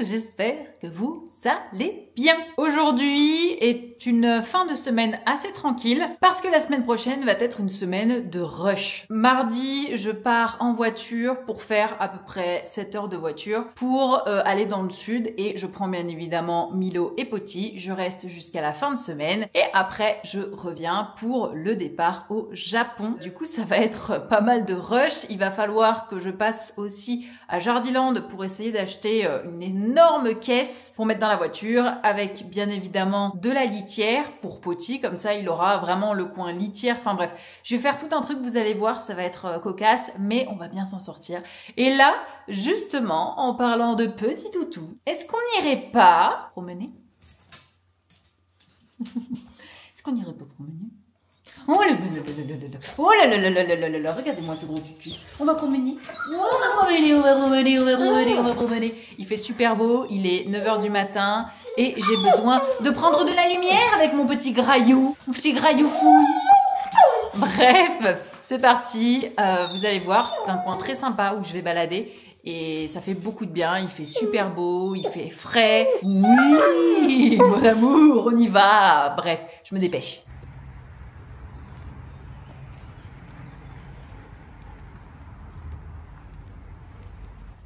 j'espère que vous allez bien. Aujourd'hui est une fin de semaine assez tranquille parce que la semaine prochaine va être une semaine de rush. Mardi, je pars en voiture pour faire à peu près 7 heures de voiture pour aller dans le sud et je prends bien évidemment Milo et Poti. Je reste jusqu'à la fin de semaine et après je reviens pour le départ au Japon. Du coup, ça va être pas mal de rush. Il va falloir que je passe aussi à Jardiland pour essayer d'acheter une énorme caisse pour mettre dans la voiture avec bien évidemment de la litière pour Poti, comme ça il aura vraiment le coin litière, enfin bref, je vais faire tout un truc, vous allez voir, ça va être cocasse, mais on va bien s'en sortir. Et là, justement, en parlant de petit toutou, est-ce qu'on n'irait pas promener? Est-ce qu'on n'irait pas promener? Oh là là là là là là. Oh là là là là là là là là. Regardez-moi ce gros tutu. On va promener. On va promener, on va promener, on va promener, on va promener. Il fait super beau, il est 9 h du matin et j'ai besoin de prendre de la lumière avec mon petit graillou. Mon petit graillou fouille. Bref, c'est parti. Vous allez voir, c'est un coin très sympa où je vais balader. Et ça fait beaucoup de bien, il fait super beau, il fait frais. Oui, mon amour, on y va. Bref, je me dépêche.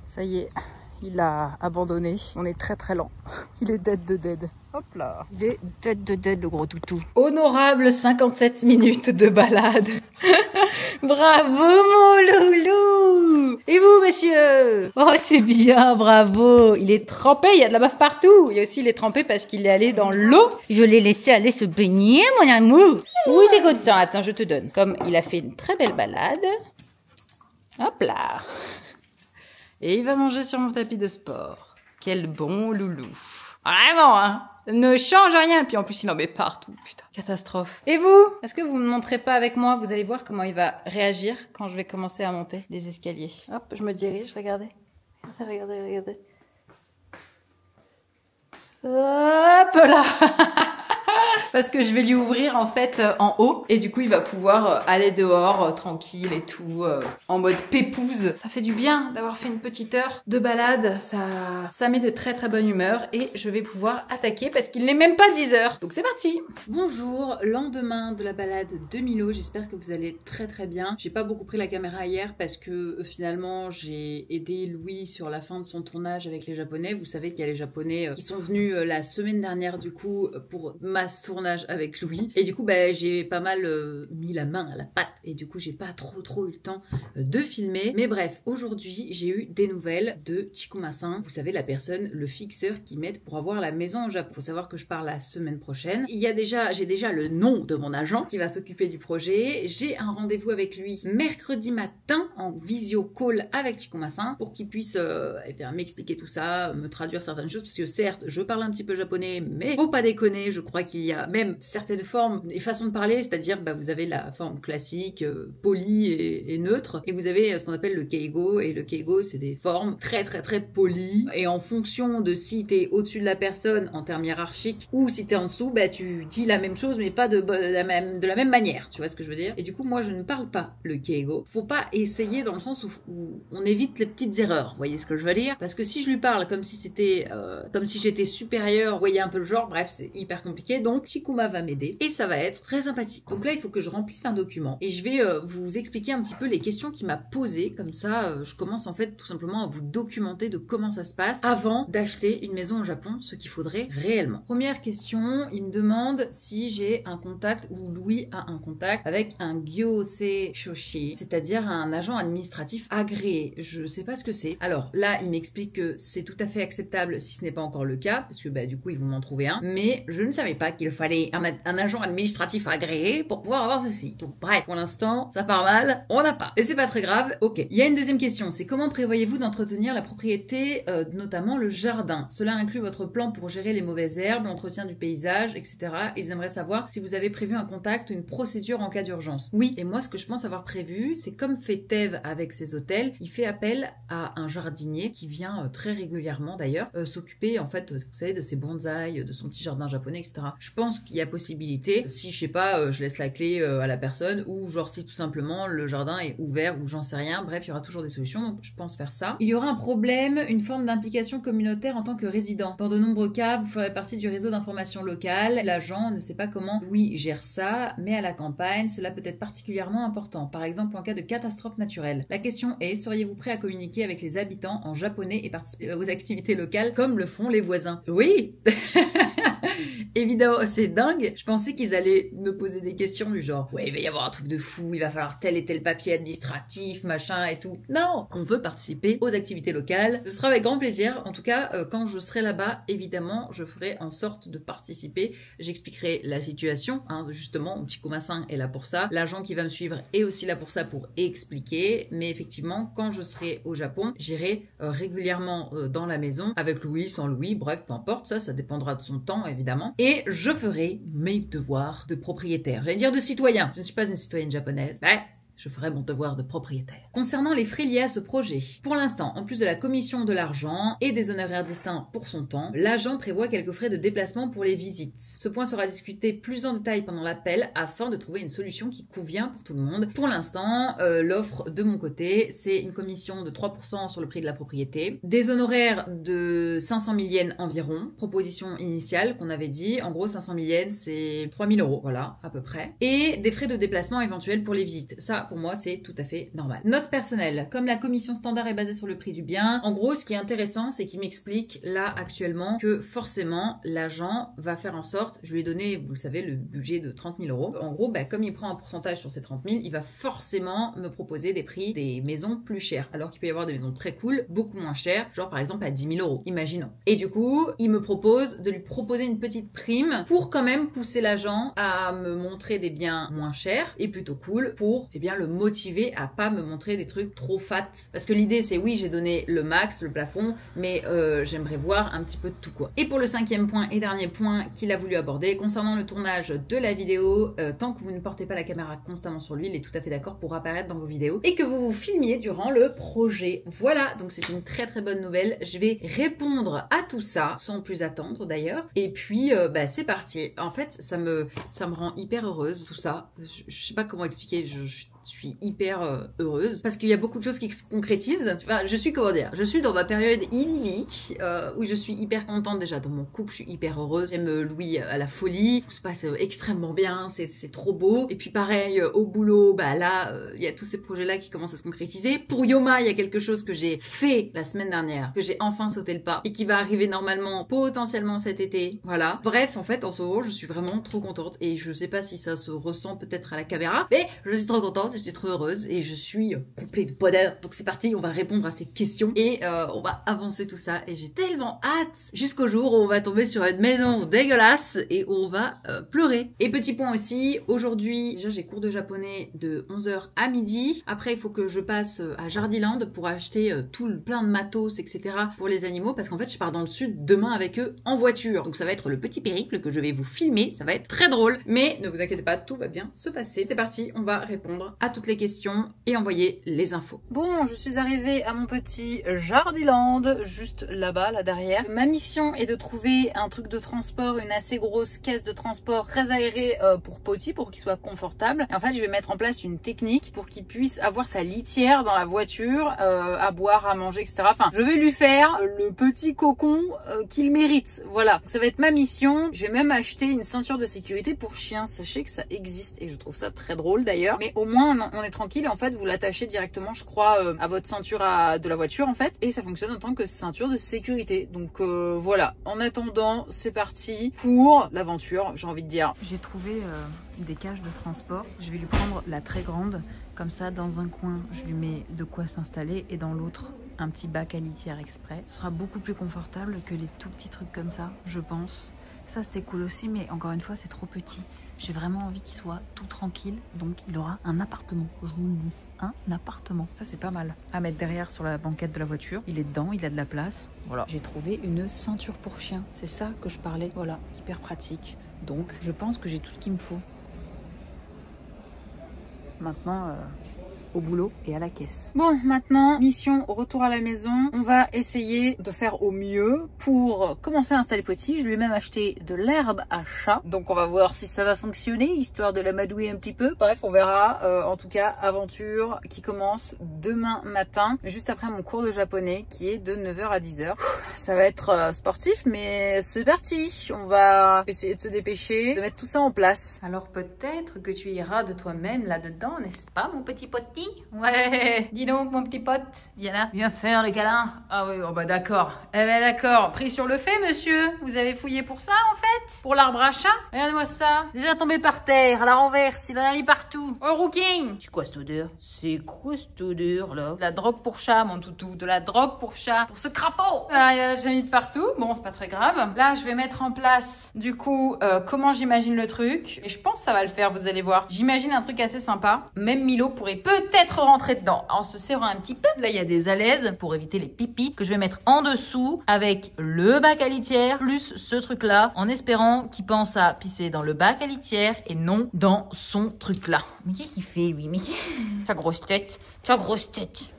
Ça y est, il a abandonné. On est très lent. Il est dead de dead. Hop là. Il est dead de dead, le gros toutou. Honorable 57 minutes de balade. Bravo, mon loulou. Et vous, monsieur? Oh, c'est bien, bravo. Il est trempé, il y a de la baffe partout. Et aussi, il est trempé parce qu'il est allé dans l'eau. Je l'ai laissé aller se baigner, mon amour. Oui, t'es content. Attends, je te donne. Comme il a fait une très belle balade. Hop là. Et il va manger sur mon tapis de sport. Quel bon loulou. Vraiment, hein. Ne change rien. Puis en plus, il en met partout. Putain, catastrophe. Et vous? Est-ce que vous ne montrez pas avec moi? Vous allez voir comment il va réagir quand je vais commencer à monter les escaliers. Hop, je me dirige, regardez. Regardez, regardez. Hop là. Parce que je vais lui ouvrir en fait en haut et du coup il va pouvoir aller dehors tranquille et tout en mode pépouze. Ça fait du bien d'avoir fait une petite heure de balade, ça met de très bonne humeur et je vais pouvoir attaquer parce qu'il n'est même pas 10 h. Donc c'est parti. Bonjour, lendemain de la balade de Milo, j'espère que vous allez très bien. J'ai pas beaucoup pris la caméra hier parce que finalement j'ai aidé Louis sur la fin de son tournage avec les Japonais. Vous savez qu'il y a les Japonais qui sont venus la semaine dernière du coup pour ma tournage avec Louis et du coup j'ai pas mal mis la main à la pâte et du coup j'ai pas trop eu le temps de filmer, mais bref, aujourd'hui j'ai eu des nouvelles de Chikuma-san, vous savez, la personne, le fixeur qui m'aide pour avoir la maison au Japon. Faut savoir que je pars la semaine prochaine. J'ai déjà le nom de mon agent qui va s'occuper du projet. J'ai un rendez-vous avec lui mercredi matin en visio call avec Chikuma-san pour qu'il puisse m'expliquer tout ça, me traduire certaines choses parce que certes je parle un petit peu japonais, mais faut pas déconner, je crois qu'il y a même certaines formes et façons de parler, c'est-à-dire vous avez la forme classique, polie et neutre, et vous avez ce qu'on appelle le keigo, et le keigo c'est des formes très polies, et en fonction de si t'es au-dessus de la personne en termes hiérarchiques ou si t'es en dessous, tu dis la même chose mais pas de la même manière, tu vois ce que je veux dire. Et du coup moi je ne parle pas le keigo, faut pas essayer dans le sens où on évite les petites erreurs, vous voyez ce que je veux dire, parce que si je lui parle comme si c'était comme si j'étais supérieure, vous voyez un peu le genre, bref c'est hyper compliqué. Donc Chikuma va m'aider et ça va être très sympathique. Donc là il faut que je remplisse un document et je vais vous expliquer un petit peu les questions qu'il m'a posées, comme ça je commence en fait tout simplement à vous documenter de comment ça se passe avant d'acheter une maison au Japon, ce qu'il faudrait réellement. Première question, il me demande si j'ai un contact ou Louis a un contact avec un gyosei shoshi, c'est-à-dire un agent administratif agréé. Je sais pas ce que c'est. Alors là il m'explique que c'est tout à fait acceptable si ce n'est pas encore le cas, parce que du coup ils vont m'en trouver un, mais je ne savais pas qu'il fallait un agent administratif agréé pour pouvoir avoir ceci. Donc bref, pour l'instant, ça part mal, on n'a pas. Et c'est pas très grave, ok. Il y a une deuxième question, c'est comment prévoyez-vous d'entretenir la propriété, notamment le jardin? Cela inclut votre plan pour gérer les mauvaises herbes, l'entretien du paysage, etc. Ils aimeraient savoir si vous avez prévu un contact, une procédure en cas d'urgence. Oui, et moi ce que je pense avoir prévu, c'est comme fait Tev avec ses hôtels, il fait appel à un jardinier qui vient très régulièrement d'ailleurs, s'occuper en fait, vous savez, de ses bonsaïs, de son petit jardin japonais, etc. Je pense pense qu'il y a possibilité, si je sais pas, je laisse la clé à la personne, ou genre si tout simplement le jardin est ouvert, ou j'en sais rien, bref, il y aura toujours des solutions, donc je pense faire ça. Il y aura un problème, une forme d'implication communautaire en tant que résident. Dans de nombreux cas, vous ferez partie du réseau d'information locale, l'agent ne sait pas comment Louis gère ça, mais à la campagne, cela peut être particulièrement important, par exemple en cas de catastrophe naturelle. La question est, seriez-vous prêt à communiquer avec les habitants en japonais et participer aux activités locales comme le font les voisins? Oui. Évidemment, c'est dingue. Je pensais qu'ils allaient me poser des questions du genre ouais, il va y avoir un truc de fou, il va falloir tel et tel papier administratif, machin et tout. Non, on veut participer aux activités locales. Ce sera avec grand plaisir. En tout cas, quand je serai là-bas, évidemment, je ferai en sorte de participer. J'expliquerai la situation. Hein, justement, petit Komasin est là pour ça. L'agent qui va me suivre est aussi là pour ça, pour expliquer. Mais effectivement, quand je serai au Japon, j'irai régulièrement dans la maison, avec Louis, sans Louis, bref, peu importe, ça dépendra de son temps, évidemment. Et je ferai mes devoirs de propriétaire. J'allais dire de citoyen. Je ne suis pas une citoyenne japonaise. Ouais. Je ferai mon devoir de propriétaire. Concernant les frais liés à ce projet, pour l'instant, en plus de la commission de l'argent et des honoraires distincts pour son temps, l'agent prévoit quelques frais de déplacement pour les visites. Ce point sera discuté plus en détail pendant l'appel afin de trouver une solution qui convient pour tout le monde. Pour l'instant, l'offre de mon côté, c'est une commission de 3% sur le prix de la propriété, des honoraires de 500 000 yens environ, proposition initiale qu'on avait dit. En gros, 500 000 yens, c'est 3 000 €, voilà, à peu près. Et des frais de déplacement éventuels pour les visites. Ça, pour moi, c'est tout à fait normal. Note personnelle, comme la commission standard est basée sur le prix du bien, en gros, ce qui est intéressant, c'est qu'il m'explique là actuellement que forcément, l'agent va faire en sorte, je lui ai donné, vous le savez, le budget de 30 000 €. En gros, comme il prend un pourcentage sur ces 30 000, il va forcément me proposer des prix des maisons plus chères, alors qu'il peut y avoir des maisons très cool, beaucoup moins chères, genre par exemple à 10 000 €, imaginons. Et du coup, il me propose de lui proposer une petite prime pour quand même pousser l'agent à me montrer des biens moins chers et plutôt cool pour, eh bien, le motiver à pas me montrer des trucs trop fat. Parce que l'idée c'est oui, j'ai donné le max, le plafond, mais j'aimerais voir un petit peu de tout quoi. Et pour le 5e point et dernier point qu'il a voulu aborder, concernant le tournage de la vidéo, tant que vous ne portez pas la caméra constamment sur lui, il est tout à fait d'accord pour apparaître dans vos vidéos et que vous vous filmiez durant le projet. Voilà, donc c'est une très très bonne nouvelle. Je vais répondre à tout ça, sans plus attendre d'ailleurs. Et puis c'est parti. En fait, ça me rend hyper heureuse tout ça. Je sais pas comment expliquer, je suis hyper heureuse parce qu'il y a beaucoup de choses qui se concrétisent. Enfin, je suis, comment dire, je suis dans ma période idyllique où je suis hyper contente déjà dans mon couple, je suis hyper heureuse. J'aime Louis à la folie, tout se passe extrêmement bien, c'est trop beau. Et puis pareil, au boulot, là, il y a tous ces projets-là qui commencent à se concrétiser. Pour Yoma, il y a quelque chose que j'ai fait la semaine dernière, que j'ai enfin sauté le pas et qui va arriver normalement, potentiellement cet été. Voilà. Bref, en fait, en ce moment, je suis vraiment trop contente et je sais pas si ça se ressent peut-être à la caméra, mais je suis trop contente. Je suis trop heureuse et je suis comblée de bonheur. Donc c'est parti, on va répondre à ces questions et on va avancer tout ça. Et j'ai tellement hâte jusqu'au jour où on va tomber sur une maison dégueulasse et où on va pleurer. Et petit point aussi, aujourd'hui, déjà j'ai cours de japonais de 11 h à midi. Après, il faut que je passe à Jardiland pour acheter plein de matos, etc. pour les animaux parce qu'en fait, je pars dans le sud demain avec eux en voiture. Donc ça va être le petit périple que je vais vous filmer. Ça va être très drôle. Mais ne vous inquiétez pas, tout va bien se passer. C'est parti, on va répondre à toutes les questions et envoyer les infos. Bon, je suis arrivée à mon petit Jardiland, juste là-bas, là derrière. Ma mission est de trouver un truc de transport, une assez grosse caisse de transport très aérée pour Poti, pour qu'il soit confortable. Et en fait, je vais mettre en place une technique pour qu'il puisse avoir sa litière dans la voiture, à boire, à manger, etc. Enfin, je vais lui faire le petit cocon qu'il mérite. Voilà, donc ça va être ma mission. Je vais même acheter une ceinture de sécurité pour chien. Sachez que ça existe et je trouve ça très drôle d'ailleurs. Mais au moins, on est tranquille et en fait vous l'attachez directement, je crois, à votre ceinture de la voiture en fait, et ça fonctionne en tant que ceinture de sécurité. Donc voilà, en attendant c'est parti pour l'aventure, j'ai envie de dire. J'ai trouvé des cages de transport, je vais lui prendre la très grande, comme ça dans un coin je lui mets de quoi s'installer et dans l'autre un petit bac à litière exprès. Ce sera beaucoup plus confortable que les tout petits trucs comme ça, je pense. Ça c'était cool aussi, mais encore une fois c'est trop petit. J'ai vraiment envie qu'il soit tout tranquille, donc il aura un appartement, je vous le dis, un appartement. Ça c'est pas mal à mettre derrière sur la banquette de la voiture. Il est dedans, il a de la place. Voilà. J'ai trouvé une ceinture pour chien, c'est ça que je parlais. Voilà, hyper pratique. Donc je pense que j'ai tout ce qu'il me faut. Maintenant, au boulot et à la caisse. Bon, maintenant, mission retour à la maison. On va essayer de faire au mieux pour commencer à installer Potty. Je lui ai même acheté de l'herbe à chat. Donc on va voir si ça va fonctionner, histoire de l'amadouer un petit peu. Bref, on verra. En tout cas, aventure qui commence demain matin, juste après mon cours de japonais qui est de 9h à 10h. Ça va être sportif, mais c'est parti. On va essayer de se dépêcher, de mettre tout ça en place. Alors peut-être que tu iras de toi-même là-dedans, n'est-ce pas, mon petit Potty? Ouais, dis donc, mon petit pote, viens là, viens faire le câlin. Ah oui, oh bah d'accord. Eh ben d'accord, pris sur le fait, monsieur. Vous avez fouillé pour ça, en fait? Pour l'arbre à chat? Regarde-moi ça. Déjà tombé par terre, à la renverse, il en a mis partout. Oh, Rooking! C'est quoi cette odeur? C'est quoi cette odeur, là? De la drogue pour chat, mon toutou. De la drogue pour chat. Pour ce crapaud! Voilà, il a déjà mis de partout. Bon, c'est pas très grave. Là, je vais mettre en place, du coup, comment j'imagine le truc. Et je pense que ça va le faire, vous allez voir. J'imagine un truc assez sympa. Même Milo pourrait peut-être rentrer dedans. En se serrant un petit peu. Là, il y a des alaises pour éviter les pipis que je vais mettre en dessous avec le bac à litière plus ce truc-là en espérant qu'il pense à pisser dans le bac à litière et non dans son truc-là. Mais qu'est-ce qu'il fait, lui? Mais ta grosse tête, ta grosse tête.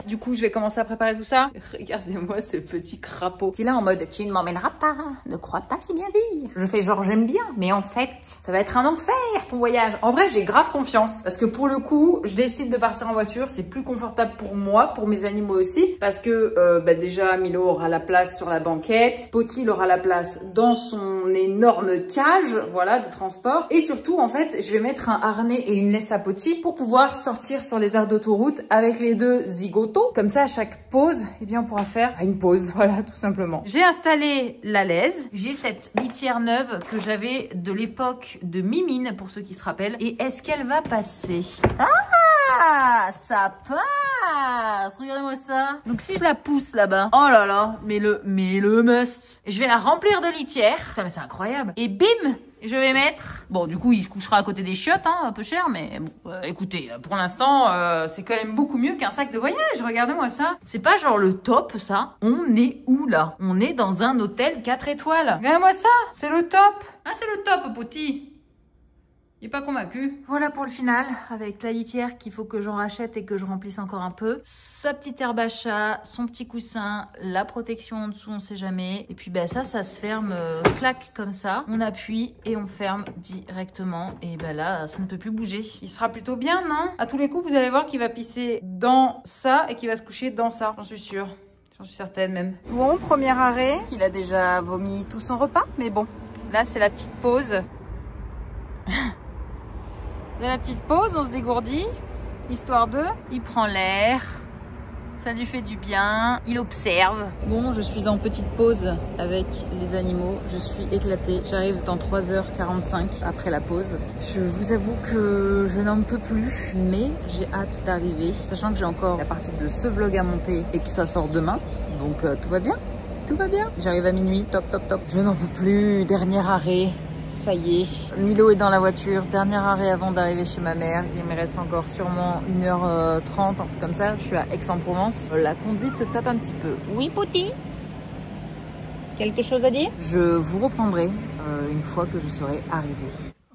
Du coup, je vais commencer à préparer tout ça. Regardez-moi ce petit crapaud qui est là en mode « Tu ne m'emmèneras pas, ne crois pas si bien dire. » Je fais genre j'aime bien, mais en fait, ça va être un enfer ton voyage. En vrai, j'ai grave confiance parce que pour le coup, je décide de partir en voiture. C'est plus confortable pour moi, pour mes animaux aussi. Parce que déjà, Milo aura la place sur la banquette. Potty il aura la place dans son énorme cage, voilà, de transport. Et surtout, en fait, je vais mettre un harnais et une laisse à Potty pour pouvoir sortir sur les aires d'autoroute avec les deux zigotos. Comme ça, à chaque pause, eh bien, on pourra faire une pause. Voilà, tout simplement. J'ai installé la laise. J'ai cette litière neuve que j'avais de l'époque de Mimine, pour ceux qui se rappellent. Et est-ce qu'elle va passer? Ah, ça passe! Regardez-moi ça. Donc, si je la pousse là-bas, oh là là, mais le must. Je vais la remplir de litière. Putain, mais c'est incroyable. Et bim! Je vais mettre... Bon, du coup, il se couchera à côté des chiottes, hein, un peu cher, mais bon, écoutez, pour l'instant, c'est quand même beaucoup mieux qu'un sac de voyage. Regardez-moi ça. C'est pas genre le top, ça. On est où, là? On est dans un hôtel 4 étoiles. Regardez-moi ça. C'est le top. Ah, c'est le top, Potty. Il est pas convaincu. Voilà pour le final, avec la litière qu'il faut que j'en rachète et que je remplisse encore un peu. Sa petite herbe à chat, son petit coussin, la protection en dessous, on sait jamais. Et puis ça se ferme, clac comme ça. On appuie et on ferme directement. Et là, ça ne peut plus bouger. Il sera plutôt bien, non? À tous les coups, vous allez voir qu'il va pisser dans ça et qu'il va se coucher dans ça. J'en suis sûre. J'en suis certaine même. Bon, premier arrêt. Il a déjà vomi tout son repas, mais bon. Là, c'est la petite pause. C'est la petite pause, on se dégourdit, histoire de... Il prend l'air, ça lui fait du bien, il observe. Bon, je suis en petite pause avec les animaux, je suis éclatée. J'arrive dans 3h45 après la pause. Je vous avoue que je n'en peux plus, mais j'ai hâte d'arriver, sachant que j'ai encore la partie de ce vlog à monter et que ça sort demain, donc tout va bien. Tout va bien. J'arrive à minuit, top, top, top. Je n'en peux plus, dernier arrêt. Ça y est, Milo est dans la voiture, dernier arrêt avant d'arriver chez ma mère. Il me reste encore sûrement 1h30, un truc comme ça. Je suis à Aix-en-Provence. La conduite tape un petit peu. Oui, Potty? Quelque chose à dire? Je vous reprendrai une fois que je serai arrivée.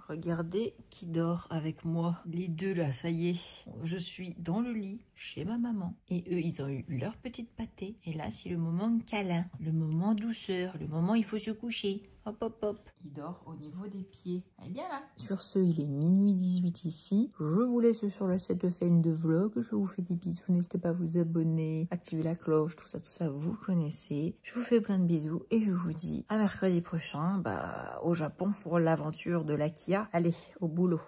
Regardez qui dort avec moi. Les deux là, ça y est. Je suis dans le lit chez ma maman. Et eux, ils ont eu leur petite pâtée. Et là, c'est le moment câlin, le moment douceur, le moment il faut se coucher. Hop, hop, hop. Il dort au niveau des pieds. Elle est bien là. Sur ce, il est minuit 18 ici. Je vous laisse sur cette fin de vlog. Je vous fais des bisous. N'hésitez pas à vous abonner, activer la cloche, tout ça, vous connaissez. Je vous fais plein de bisous et je vous dis à mercredi prochain, au Japon pour l'aventure de la Kia. Allez, au boulot.